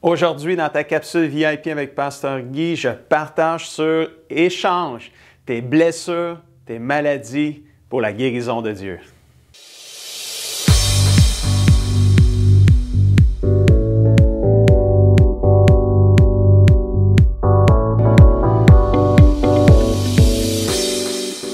Aujourd'hui, dans ta capsule VIP avec Pasteur Guy, je partage sur échange tes blessures, tes maladies pour la guérison de Dieu.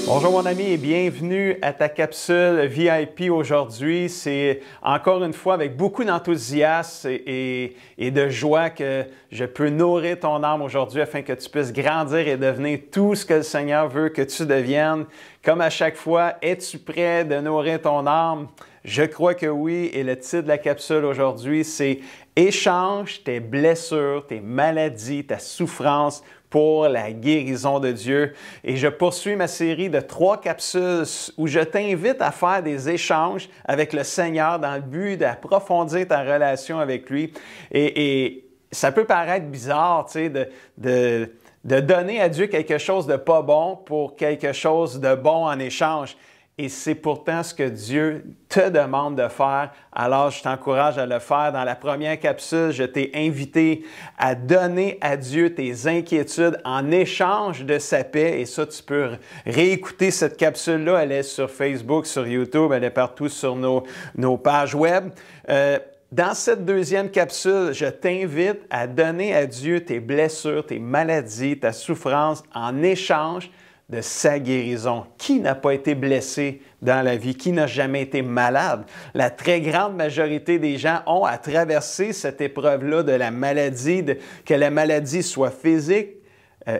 Bonjour mon ami et bienvenue à ta capsule VIP aujourd'hui. C'est encore une fois avec beaucoup d'enthousiasme et de joie que je peux nourrir ton âme aujourd'hui afin que tu puisses grandir et devenir tout ce que le Seigneur veut que tu deviennes. Comme à chaque fois, es-tu prêt de nourrir ton âme? Je crois que oui et le titre de la capsule aujourd'hui, c'est « Échange tes blessures, tes maladies, ta souffrance pour la guérison de Dieu ». Et je poursuis ma série de 3 capsules où je t'invite à faire des échanges avec le Seigneur dans le but d'approfondir ta relation avec lui. Et ça peut paraître bizarre, tu sais, de donner à Dieu quelque chose de pas bon pour quelque chose de bon en échange. Et c'est pourtant ce que Dieu te demande de faire. Alors, je t'encourage à le faire. Dans la première capsule, je t'ai invité à donner à Dieu tes inquiétudes en échange de sa paix. Et ça, tu peux réécouter cette capsule-là. Elle est sur Facebook, sur YouTube, elle est partout sur nos pages web. Dans cette deuxième capsule, je t'invite à donner à Dieu tes blessures, tes maladies, ta souffrance en échange de sa guérison. Qui n'a pas été blessé dans la vie? Qui n'a jamais été malade? La très grande majorité des gens ont à traverser cette épreuve-là de la maladie, que la maladie soit physique,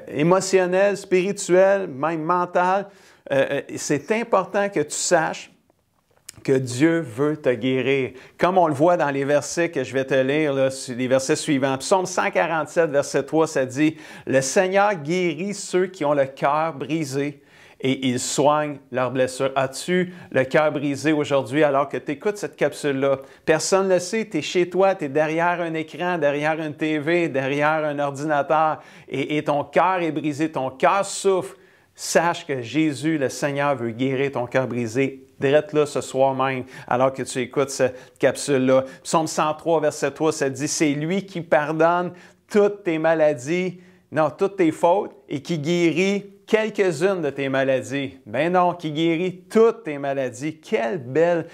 émotionnelle, spirituelle, même mentale. C'est important que tu saches que Dieu veut te guérir. Comme on le voit dans les versets que je vais te lire, là, les versets suivants. Psaume 147, verset 3, ça dit « Le Seigneur guérit ceux qui ont le cœur brisé et il soigne leurs blessures. » As-tu le cœur brisé aujourd'hui alors que tu écoutes cette capsule-là? Personne ne le sait, tu es chez toi, tu es derrière un écran, derrière une TV, derrière un ordinateur et ton cœur est brisé, ton cœur souffre. Sache que Jésus, le Seigneur, veut guérir ton cœur brisé. Drette là ce soir même, alors que tu écoutes cette capsule-là. Psaume 103, verset 3, ça dit « C'est lui qui pardonne toutes tes maladies, non, toutes tes fautes, et qui guérit quelques-unes de tes maladies. » Ben non, qui guérit toutes tes maladies. Quelle belle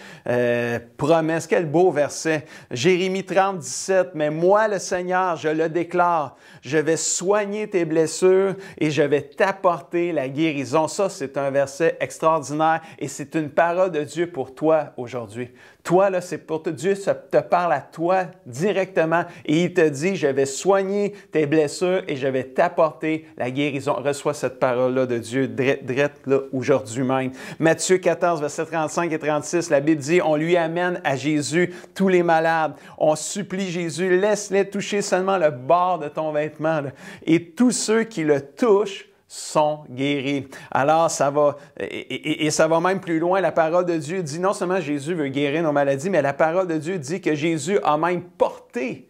promesse, quel beau verset. Jérémie 30, 17, « Mais moi, le Seigneur, je le déclare, je vais soigner tes blessures et je vais t'apporter la guérison. » Ça, c'est un verset extraordinaire et c'est une parole de Dieu pour toi aujourd'hui. Toi, là, c'est pour toi. Dieu te parle à toi directement et il te dit, je vais soigner tes blessures et je vais t'apporter la guérison. Reçois cette parole-là de Dieu, drette là, aujourd'hui même. Matthieu 14, versets 35 et 36, la Bible dit, on lui amène à Jésus tous les malades. On supplie Jésus, laisse-les toucher seulement le bord de ton vêtement. Là. Et tous ceux qui le touchent sont guéris. Alors, ça va, et ça va même plus loin. La parole de Dieu dit, non seulement Jésus veut guérir nos maladies, mais la parole de Dieu dit que Jésus a même porté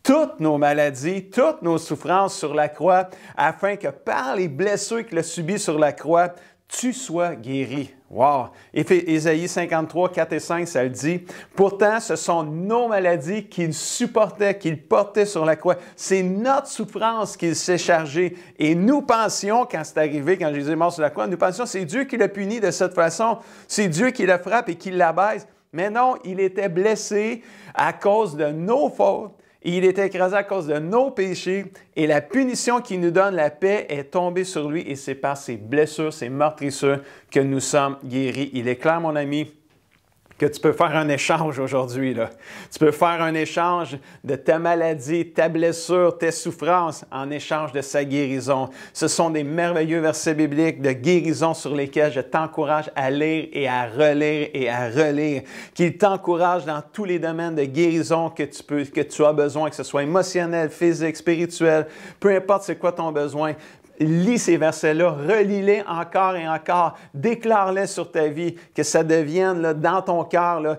toutes nos maladies, toutes nos souffrances sur la croix, afin que par les blessures qu'il a subies sur la croix, tu sois guéri. Wow! Ésaïe 53, 4 et 5, ça le dit. « Pourtant, ce sont nos maladies qu'il supportait, qu'il portait sur la croix. C'est notre souffrance qu'il s'est chargé. Et nous pensions, quand c'est arrivé, quand Jésus est mort sur la croix, nous pensions, c'est Dieu qui l'a puni de cette façon. C'est Dieu qui le frappe et qui l'abaisse. Mais non, il était blessé à cause de nos fautes. Il était écrasé à cause de nos péchés et la punition qui nous donne la paix est tombée sur lui et c'est par ses blessures, ses meurtrissures que nous sommes guéris. Il est clair, mon ami, que tu peux faire un échange aujourd'hui. Là. Tu peux faire un échange de ta maladie, ta blessure, tes souffrances en échange de sa guérison. Ce sont des merveilleux versets bibliques de guérison sur lesquels je t'encourage à lire et à relire et à relire. Qu'il t'encourage dans tous les domaines de guérison que tu as besoin, que ce soit émotionnel, physique, spirituel, peu importe c'est quoi ton besoin. Lis ces versets-là, relis-les encore et encore, déclare-les sur ta vie, que ça devienne là, dans ton cœur là,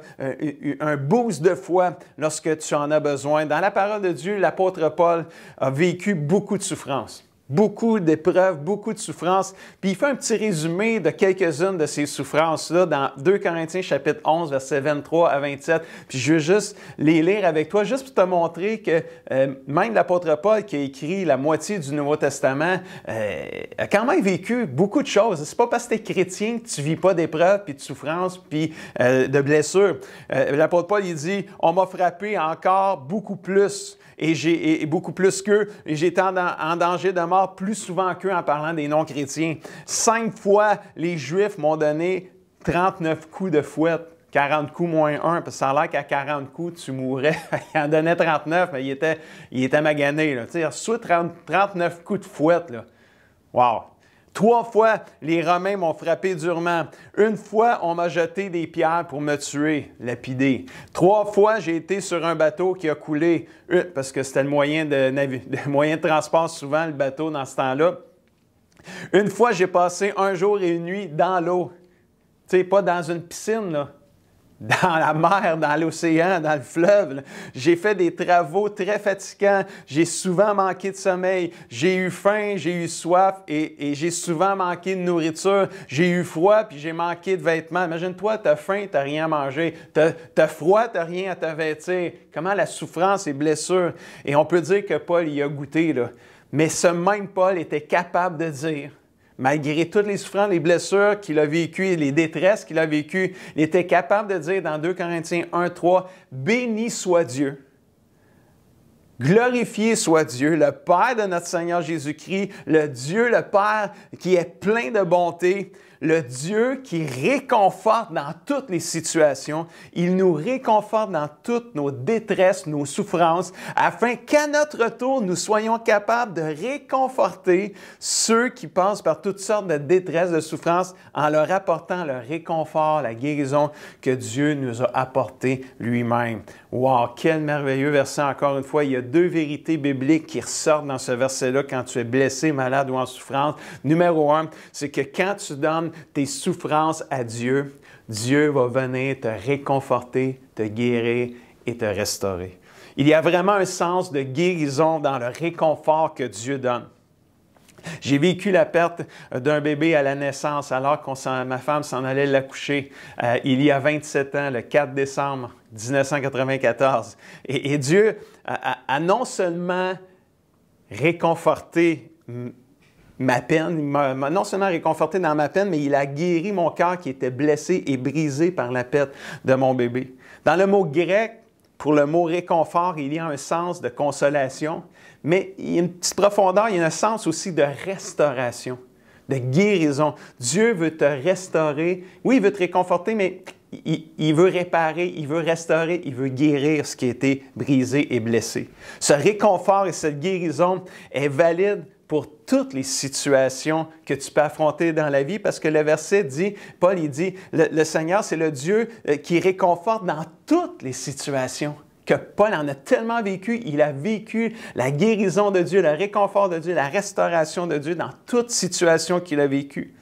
un boost de foi lorsque tu en as besoin. Dans la parole de Dieu, l'apôtre Paul a vécu beaucoup de souffrances. beaucoup d'épreuves, beaucoup de souffrances. Puis il fait un petit résumé de quelques-unes de ces souffrances-là dans 2 Corinthiens chapitre 11, versets 23 à 27. Puis je veux juste les lire avec toi, juste pour te montrer que même l'apôtre Paul qui a écrit la moitié du Nouveau Testament a quand même vécu beaucoup de choses. C'est pas parce que tu es chrétien que tu vis pas d'épreuves, puis de souffrances, puis de blessures. L'apôtre Paul, il dit « On m'a frappé encore beaucoup plus. » Et beaucoup plus qu'eux, et j'étais en danger de mort plus souvent qu'eux en parlant des non-chrétiens. 5 fois, les Juifs m'ont donné 39 coups de fouette. 40 coups moins 1, parce que ça a l'air qu'à 40 coups, tu mourrais. Il en donnait 39, mais il était magané. Là. Tu sais, soit 39 coups de fouette. Là. Wow! 3 fois, les Romains m'ont frappé durement. 1 fois, on m'a jeté des pierres pour me tuer, lapidé. 3 fois, j'ai été sur un bateau qui a coulé, parce que c'était le moyen de transport souvent, le bateau, dans ce temps-là. 1 fois, j'ai passé 1 jour et 1 nuit dans l'eau. Tu sais, pas dans une piscine, là. Dans la mer, dans l'océan, dans le fleuve. J'ai fait des travaux très fatigants. J'ai souvent manqué de sommeil. J'ai eu faim, j'ai eu soif et j'ai souvent manqué de nourriture. J'ai eu froid puis j'ai manqué de vêtements. Imagine-toi, tu as faim, tu n'as rien à manger. Tu as froid, tu n'as rien à te vêtir. Comment la souffrance et blessure. Et on peut dire que Paul y a goûté. Là. Mais ce même Paul était capable de dire, malgré toutes les souffrances, les blessures qu'il a vécues, les détresses qu'il a vécues, il était capable de dire dans 2 Corinthiens 1, 3, « Béni soit Dieu, glorifié soit Dieu, le Père de notre Seigneur Jésus-Christ, le Dieu, le Père qui est plein de bonté, le Dieu qui réconforte dans toutes les situations. Il nous réconforte dans toutes nos détresses, nos souffrances, afin qu'à notre tour, nous soyons capables de réconforter ceux qui passent par toutes sortes de détresses, de souffrances, en leur apportant le réconfort, la guérison que Dieu nous a apporté lui-même. » Wow, quel merveilleux verset encore une fois. Il y a 2 vérités bibliques qui ressortent dans ce verset-là quand tu es blessé, malade ou en souffrance. Numéro 1, c'est que quand tu donnes tes souffrances à Dieu, Dieu va venir te réconforter, te guérir et te restaurer. Il y a vraiment un sens de guérison dans le réconfort que Dieu donne. J'ai vécu la perte d'un bébé à la naissance alors que ma femme s'en allait l'accoucher il y a 27 ans, le 4 décembre 1994. Et Dieu a non seulement réconforté ma peine, il m'a non seulement réconforté dans ma peine, mais il a guéri mon cœur qui était blessé et brisé par la perte de mon bébé. Dans le mot grec, pour le mot réconfort, il y a un sens de consolation, mais il y a une petite profondeur, il y a un sens aussi de restauration, de guérison. Dieu veut te restaurer. Oui, il veut te réconforter, mais il veut réparer, il veut restaurer, il veut guérir ce qui a été brisé et blessé. Ce réconfort et cette guérison est valide pour toutes les situations que tu peux affronter dans la vie, parce que le verset dit, Paul, il dit, le Seigneur, c'est le Dieu qui réconforte dans toutes les situations. Que Paul en a tellement vécu, il a vécu la guérison de Dieu, le réconfort de Dieu, la restauration de Dieu dans toute situation qu'il a vécue.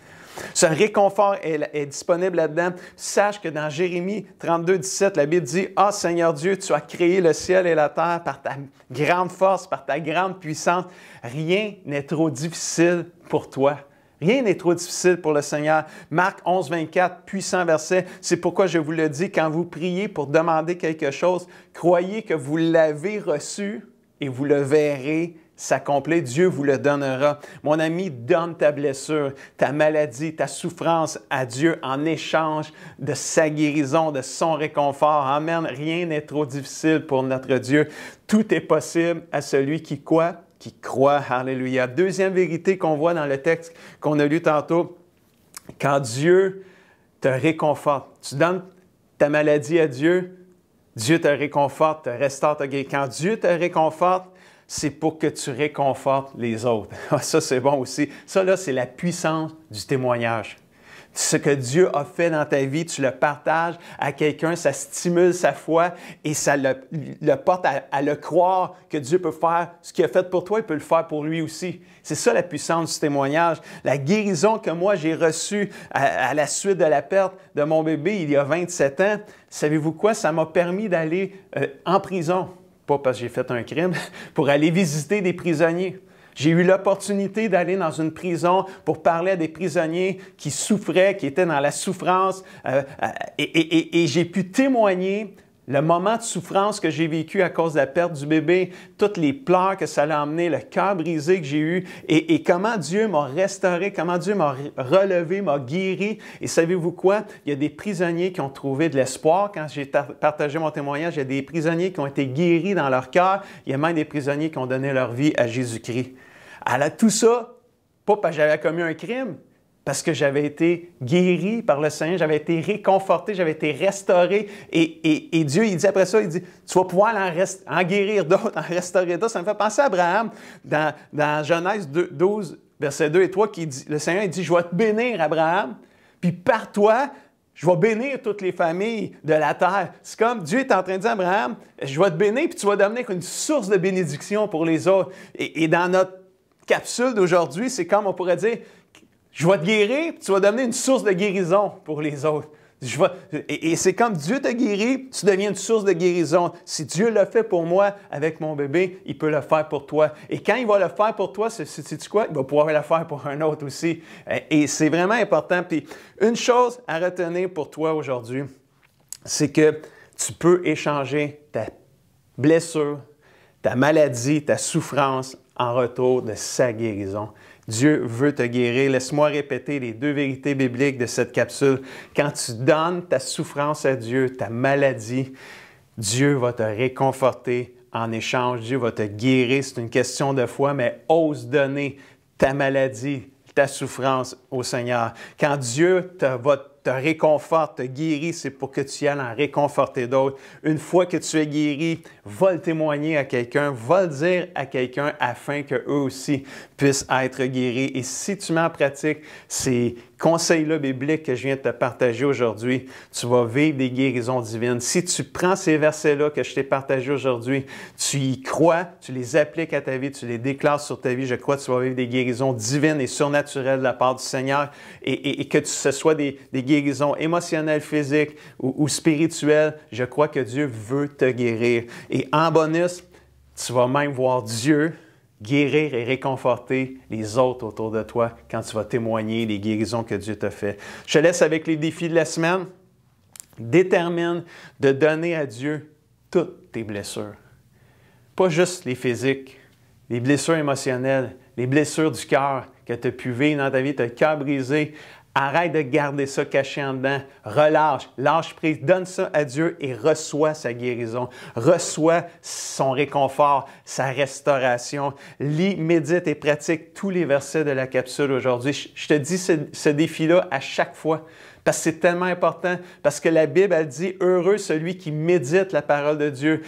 Ce réconfort est disponible là-dedans. Sache que dans Jérémie 32, 17, la Bible dit « Ah, Seigneur Dieu, tu as créé le ciel et la terre par ta grande force, par ta grande puissance. Rien n'est trop difficile pour toi. » Rien n'est trop difficile pour le Seigneur. Marc 11, 24, puissant verset. C'est pourquoi je vous le dis, quand vous priez pour demander quelque chose, croyez que vous l'avez reçu et vous le verrez s'accomplir. Dieu vous le donnera. Mon ami, donne ta blessure, ta maladie, ta souffrance à Dieu en échange de sa guérison, de son réconfort. Amen. Rien n'est trop difficile pour notre Dieu. Tout est possible à celui qui quoi? Qui croit. Alléluia. Deuxième vérité qu'on voit dans le texte qu'on a lu tantôt, quand Dieu te réconforte, tu donnes ta maladie à Dieu, Dieu te réconforte, te restaure, te guérit. Quand Dieu te réconforte, c'est pour que tu réconfortes les autres. Ça, c'est bon aussi. Ça, là, c'est la puissance du témoignage. Ce que Dieu a fait dans ta vie, tu le partages à quelqu'un, ça stimule sa foi et ça le porte à le croire que Dieu peut faire ce qu'il a fait pour toi, il peut le faire pour lui aussi. C'est ça la puissance du témoignage. La guérison que moi j'ai reçue à la suite de la perte de mon bébé il y a 27 ans, savez-vous quoi? Ça m'a permis d'aller en prison. Pas parce que j'ai fait un crime, pour aller visiter des prisonniers. J'ai eu l'opportunité d'aller dans une prison pour parler à des prisonniers qui souffraient, qui étaient dans la souffrance, et j'ai pu témoigner le moment de souffrance que j'ai vécu à cause de la perte du bébé, toutes les pleurs que ça a emmené, le cœur brisé que j'ai eu, et comment Dieu m'a restauré, comment Dieu m'a relevé, m'a guéri. Et savez-vous quoi? Il y a des prisonniers qui ont trouvé de l'espoir. Quand j'ai partagé mon témoignage, il y a des prisonniers qui ont été guéris dans leur cœur. Il y a même des prisonniers qui ont donné leur vie à Jésus-Christ. Alors tout ça, pas parce que j'avais commis un crime, parce que j'avais été guéri par le Seigneur, j'avais été réconforté, j'avais été restauré. Et Dieu, il dit après ça, il dit, tu vas pouvoir en guérir d'autres, en restaurer d'autres. Ça me fait penser à Abraham dans Genèse 12, versets 2 et 3, qui dit, le Seigneur il dit, je vais te bénir, Abraham, puis par toi, je vais bénir toutes les familles de la terre. C'est comme Dieu est en train de dire à Abraham, je vais te bénir, puis tu vas devenir une source de bénédiction pour les autres. Et dans notre capsule d'aujourd'hui, c'est comme on pourrait dire, je vais te guérir, puis tu vas devenir une source de guérison pour les autres. Et c'est comme Dieu t'a guéri, tu deviens une source de guérison. Si Dieu l'a fait pour moi avec mon bébé, il peut le faire pour toi. Et quand il va le faire pour toi, sais-tu quoi? Il va pouvoir le faire pour un autre aussi. Et c'est vraiment important. Puis une chose à retenir pour toi aujourd'hui, c'est que tu peux échanger ta blessure, ta maladie, ta souffrance en retour de sa guérison. Dieu veut te guérir. Laisse-moi répéter les deux vérités bibliques de cette capsule. Quand tu donnes ta souffrance à Dieu, ta maladie, Dieu va te réconforter en échange. Dieu va te guérir. C'est une question de foi, mais ose donner ta maladie, ta souffrance au Seigneur. Quand Dieu te réconforte, te guérit, c'est pour que tu ailles en réconforter d'autres. Une fois que tu es guéri, va le témoigner à quelqu'un, va le dire à quelqu'un afin qu'eux aussi puissent être guéris. Et si tu mets en pratique ces conseils-là bibliques que je viens de te partager aujourd'hui, tu vas vivre des guérisons divines. Si tu prends ces versets-là que je t'ai partagés aujourd'hui, tu y crois, tu les appliques à ta vie, tu les déclares sur ta vie, je crois que tu vas vivre des guérisons divines et surnaturelles de la part du Seigneur et que ce soit des guérisons émotionnelles, physiques ou spirituelles, je crois que Dieu veut te guérir. Et en bonus, tu vas même voir Dieu guérir et réconforter les autres autour de toi quand tu vas témoigner des guérisons que Dieu t'a fait. Je te laisse avec les défis de la semaine. Détermine de donner à Dieu toutes tes blessures. Pas juste les physiques, les blessures émotionnelles, les blessures du cœur que tu as pu vivre dans ta vie, tu as le cœur brisé. Arrête de garder ça caché en dedans. Relâche, lâche prise, donne ça à Dieu et reçois sa guérison. Reçois son réconfort, sa restauration. Lis, médite et pratique tous les versets de la capsule aujourd'hui. Je te dis ce défi-là à chaque fois. Parce que c'est tellement important, parce que la Bible, elle dit « Heureux celui qui médite la parole de Dieu ».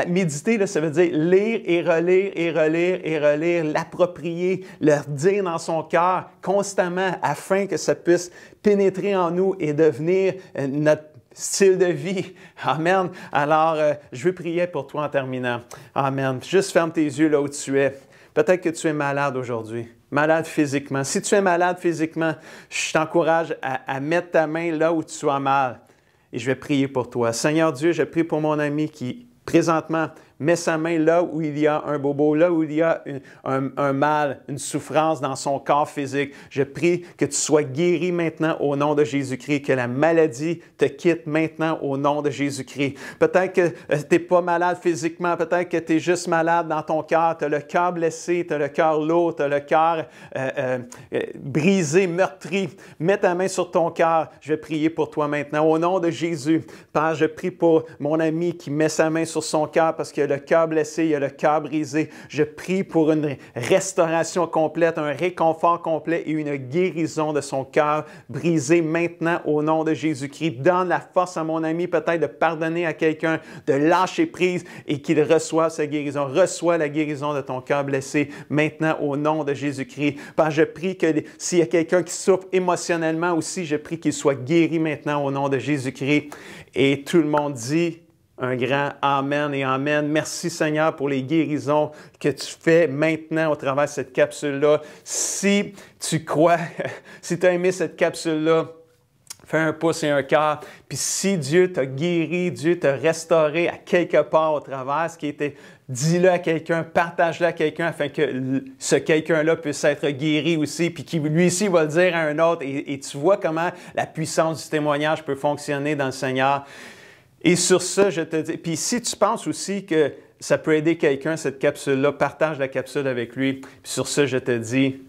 Méditer, là, ça veut dire lire et relire et relire et relire, l'approprier, le dire dans son cœur constamment afin que ça puisse pénétrer en nous et devenir notre style de vie. Amen. Alors, je veux prier pour toi en terminant. Amen. Juste ferme tes yeux là où tu es. Peut-être que tu es malade aujourd'hui, malade physiquement. Si tu es malade physiquement, je t'encourage à mettre ta main là où tu as mal et je vais prier pour toi. Seigneur Dieu, je prie pour mon ami qui, présentement, met sa main là où il y a un bobo, là où il y a un mal, une souffrance dans son corps physique. Je prie que tu sois guéri maintenant au nom de Jésus-Christ, que la maladie te quitte maintenant au nom de Jésus-Christ. Peut-être que tu n'es pas malade physiquement, peut-être que tu es juste malade dans ton cœur, tu as le cœur blessé, tu as le cœur lourd, tu as le cœur brisé, meurtri. Mets ta main sur ton cœur. Je vais prier pour toi maintenant. Au nom de Jésus, Père, je prie pour mon ami qui met sa main sur son cœur parce que le cœur blessé, il y a le cœur brisé. Je prie pour une restauration complète, un réconfort complet et une guérison de son cœur brisé maintenant au nom de Jésus-Christ. Donne la force à mon ami peut-être de pardonner à quelqu'un, de lâcher prise et qu'il reçoive sa guérison. Reçois la guérison de ton cœur blessé maintenant au nom de Jésus-Christ. Père, je prie que s'il y a quelqu'un qui souffre émotionnellement aussi, je prie qu'il soit guéri maintenant au nom de Jésus-Christ. Et tout le monde dit un grand Amen et Amen. Merci Seigneur pour les guérisons que tu fais maintenant au travers de cette capsule-là. Si tu crois, si tu as aimé cette capsule-là, Fais un pouce et un cœur. Puis si Dieu t'a guéri, Dieu t'a restauré à quelque part au travers ce qui était, dis-le à quelqu'un, partage-le à quelqu'un afin que ce quelqu'un-là puisse être guéri aussi, puis qui lui aussi va le dire à un autre. Et tu vois comment la puissance du témoignage peut fonctionner dans le Seigneur. Et sur ça, je te dis, puis si tu penses aussi que ça peut aider quelqu'un, cette capsule-là, partage la capsule avec lui. Puis sur ça, je te dis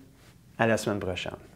à la semaine prochaine.